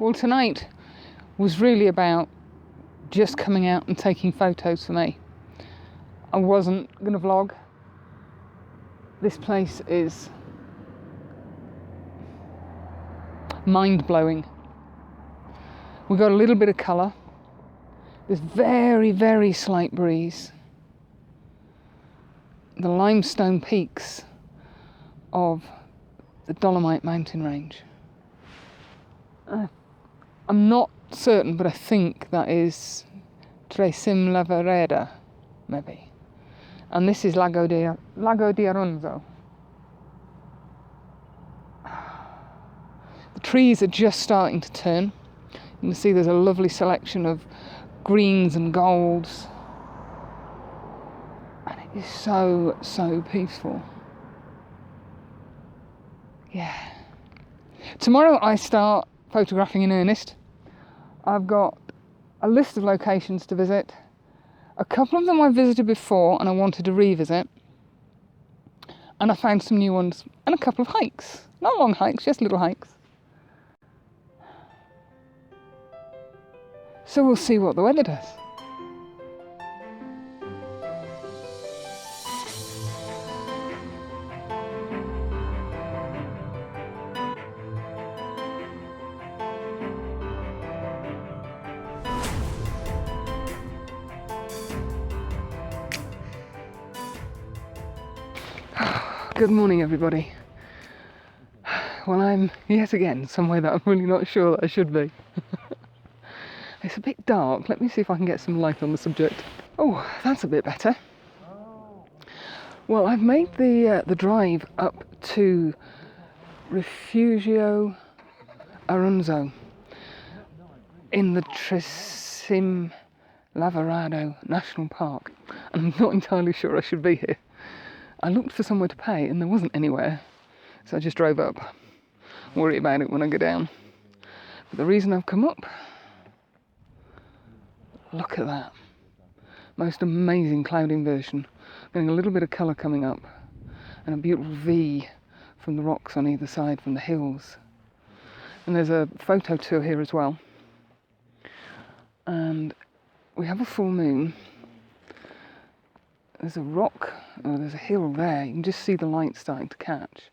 Well, tonight was really about just coming out and taking photos for me. I wasn't going to vlog. This place is mind-blowing. We got a little bit of colour. There's very, very slight breeze. The limestone peaks of the Dolomite mountain range. I'm not certain, but I think that is Tresim Lavareda, maybe. And this is Lago di Aronzo. The trees are just starting to turn. You can see there's a lovely selection of greens and golds. And it is so, so peaceful. Yeah. Tomorrow I start photographing in earnest. I've got a list of locations to visit. A couple of them I visited before and I wanted to revisit. And I found some new ones and a couple of hikes. Not long hikes, just little hikes. So we'll see what the weather does. Good morning, everybody. Well, I'm yet again somewhere that I'm really not sure that I should be. It's a bit dark. Let me see if I can get some light on the subject. Oh, that's a bit better. Well, I've made the drive up to Refugio Aronzo in the Tresim Lavarado National Park, and I'm not entirely sure I should be here. I looked for somewhere to pay and there wasn't anywhere, so I just drove up. Worry about it when I go down. But the reason I've come up, look at that. Most amazing cloud inversion. Getting a little bit of colour coming up and a beautiful V from the rocks on either side from the hills. And there's a photo tour here as well. And we have a full moon. There's a rock, or there's a hill there. You can just see the light starting to catch.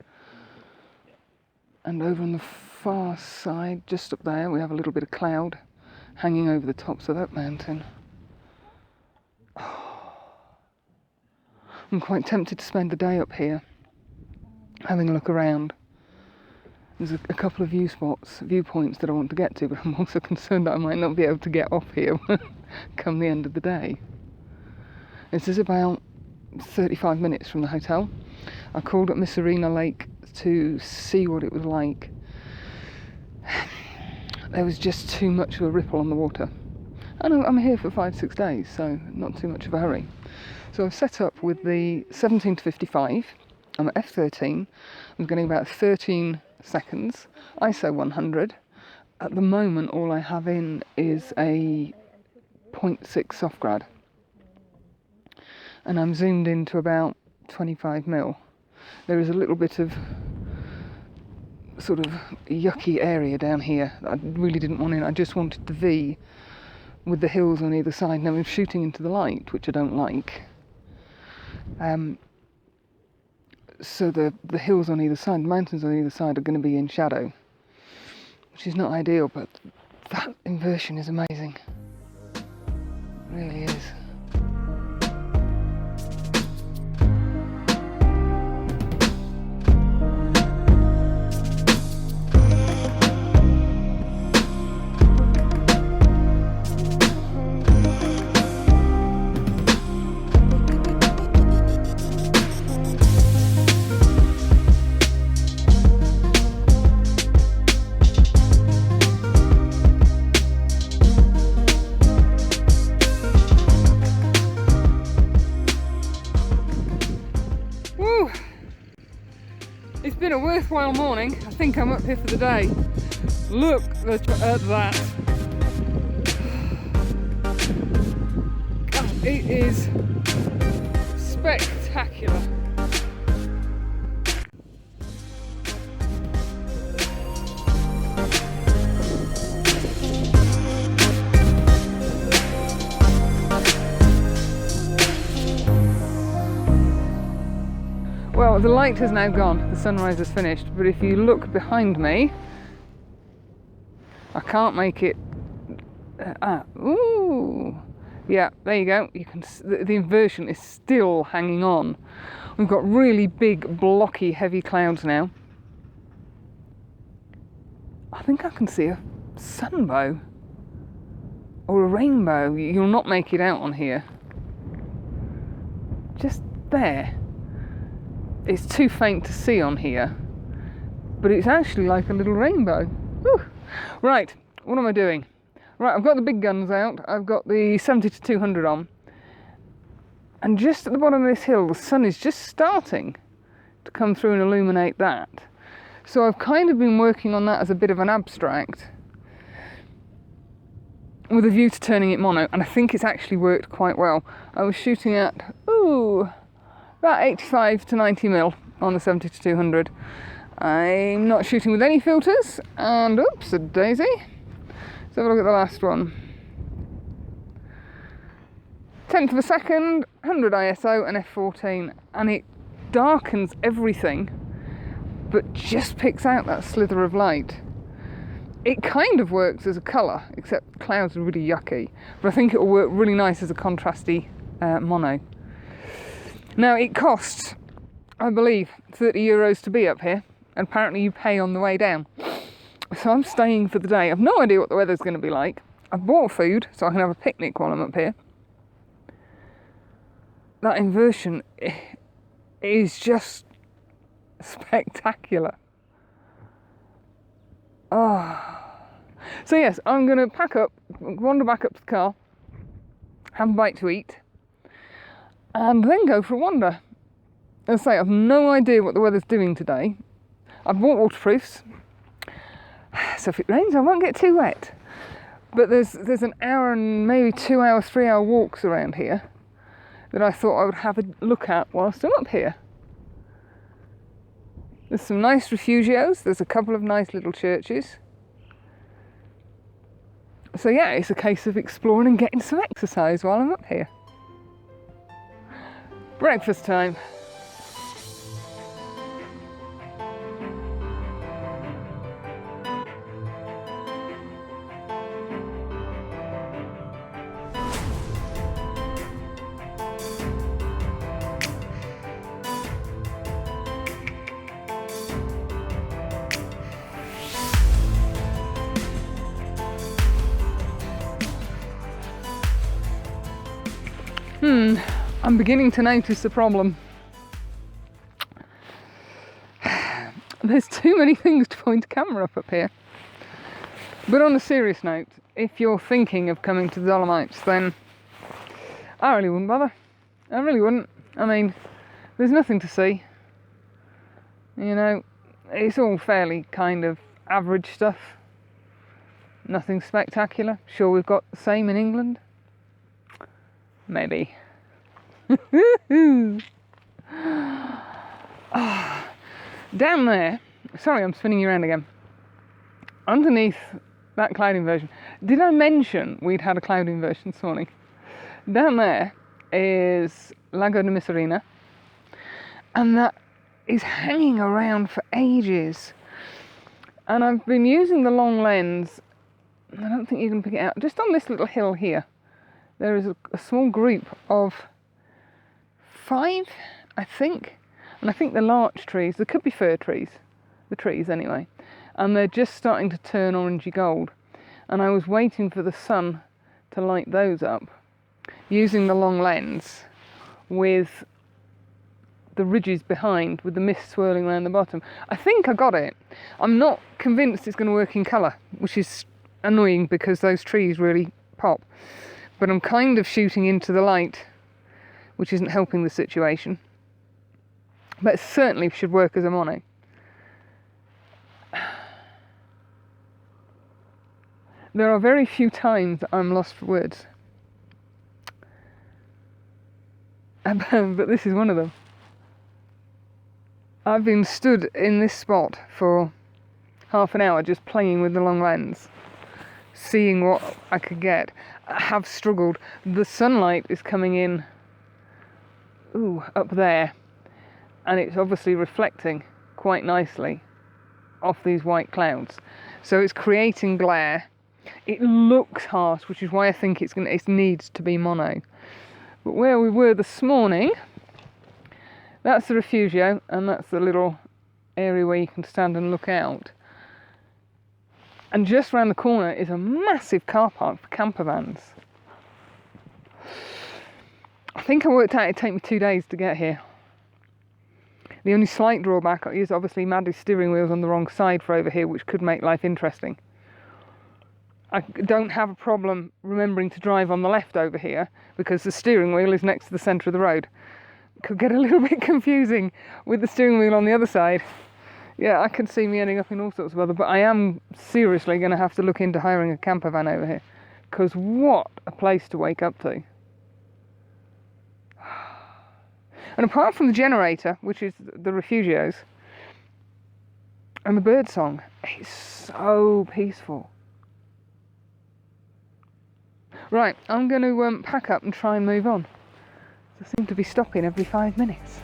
And over on the far side, just up there, we have a little bit of cloud hanging over the tops of that mountain. Oh. I'm quite tempted to spend the day up here, having a look around. There's a couple of viewpoints that I want to get to, but I'm also concerned that I might not be able to get off here come the end of the day. This is about 35 minutes from the hotel. I called at Misserina Lake to see what it was like. There was just too much of a ripple on the water. And I'm here for 5-6 days, so not too much of a hurry. So I've set up with the 17 to 55. I'm at f13. I'm getting about 13 seconds. ISO 100. At the moment, all I have in is a 0.6 soft grad. And I'm zoomed into about 25mm. There is a little bit of sort of yucky area down here that I really didn't want in. I just wanted the V with the hills on either side. Now I'm shooting into the light, which I don't like. So the hills on either side, the mountains on either side are going to be in shadow, which is not ideal, but that inversion is amazing. It really is. It's been a worthwhile morning. I think I'm up here for the day. Look at that. It is spectacular. Well, the light has now gone, the sunrise is finished, but if you look behind me, I can't make it. Ooh, yeah, there you go. You can. The inversion is still hanging on. We've got really big, blocky, heavy clouds now. I think I can see a sunbow or a rainbow. You'll not make it out on here. Just there. It's too faint to see on here, but it's actually like a little rainbow. Whew. Right, what am I doing? Right, I've got the big guns out. I've got the 70-200 on. And just at the bottom of this hill, the sun is just starting to come through and illuminate that. So I've kind of been working on that as a bit of an abstract with a view to turning it mono, and I think it's actually worked quite well. I was shooting at, about 85 to 90 mil on the 70-200. I'm not shooting with any filters, and oops, a daisy. Let's have a look at the last one. 10th of a second, 100 ISO and f14, and it darkens everything, but just picks out that slither of light. It kind of works as a colour, except clouds are really yucky, but I think it will work really nice as a contrasty mono. Now it costs, I believe, €30 to be up here, and apparently you pay on the way down. So I'm staying for the day. I've no idea what the weather's going to be like. I've bought food so I can have a picnic while I'm up here. That inversion is just spectacular. So yes, I'm going to pack up, wander back up to the car, have a bite to eat, and then go for a wander. As I say, I've no idea what the weather's doing today. I've bought waterproofs, so if it rains I won't get too wet. But there's an hour and maybe 2 hour, 3 hour walks around here that I thought I would have a look at whilst I'm up here. There's some nice refugios, there's a couple of nice little churches. So yeah, it's a case of exploring and getting some exercise while I'm up here. Breakfast time. I'm beginning to notice the problem. There's too many things to point a camera up here. But on a serious note, if you're thinking of coming to the Dolomites, then I really wouldn't bother. I really wouldn't. I mean, there's nothing to see. You know, it's all fairly kind of average stuff. Nothing spectacular. Sure, we've got the same in England. Maybe. Down there, sorry I'm spinning you around again, underneath that cloud inversion, did I mention we'd had a cloud inversion this morning? Down there is Lago di Misurina, and that is hanging around for ages, and I've been using the long lens. I don't think you can pick it out. Just on this little hill here there is a small group of 5, I think, and I think they're larch trees. There could be fir trees, the trees anyway, and they're just starting to turn orangey gold, and I was waiting for the sun to light those up using the long lens with the ridges behind with the mist swirling around the bottom. I think I got it. I'm not convinced it's going to work in colour, which is annoying because those trees really pop, but I'm kind of shooting into the light, which isn't helping the situation, but it certainly should work as a mono. There are very few times that I'm lost for words, but this is one of them. I've been stood in this spot for half an hour just playing with the long lens, seeing what I could get. I have struggled. The sunlight is coming in up there, and it's obviously reflecting quite nicely off these white clouds. So it's creating glare. It looks harsh, which is why I think it needs to be mono. But where we were this morning, that's the refugio, and that's the little area where you can stand and look out. And just round the corner is a massive car park for camper vans. I think I worked out it'd take me 2 days to get here. The only slight drawback is obviously Maddie's steering wheel's on the wrong side for over here, which could make life interesting. I don't have a problem remembering to drive on the left over here because the steering wheel is next to the centre of the road. It could get a little bit confusing with the steering wheel on the other side. Yeah, I can see me ending up in all sorts of other, but I am seriously going to have to look into hiring a camper van over here, because what a place to wake up to. And apart from the generator, which is the refugios, and the bird song, it's so peaceful. Right, I'm going to pack up and try and move on. I seem to be stopping every 5 minutes.